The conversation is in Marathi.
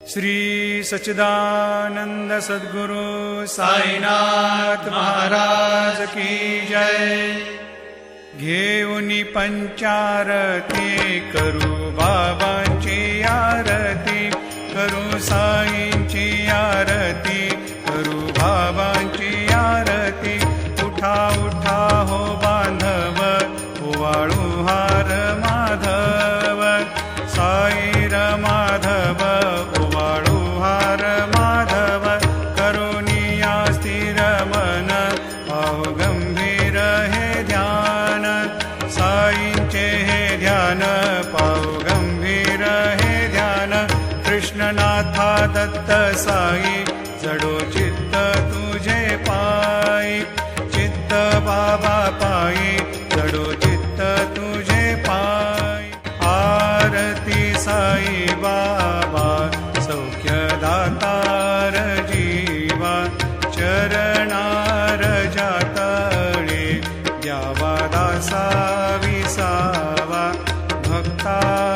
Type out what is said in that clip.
श्री सच्चिदानंद सद्गुरु साईनाथ महाराज की जय। घेऊनी पंचारती करू बाबांची आरती, करू साईंची आरती, करू बाबांची आरती। उठा उठा हो बांधव, ओवाळू हार माधव, साईर माधव ओवाळू हार माधव। करुणिया स्थिर मन, पाहु गंभीर हे ध्यान, साईंचे हे ध्यान, पाहु गंभीर हे ध्यान। कृष्णनाथा दत्त साई, जडो चित्त तुझे पायी, चित्त बाबा पायी, जडो चित्त तुझे पायी। आरती साई बाबा, सौख्यदातार जीवा, चरणार जातळे, द्यावा दासा विसावा, भक्ता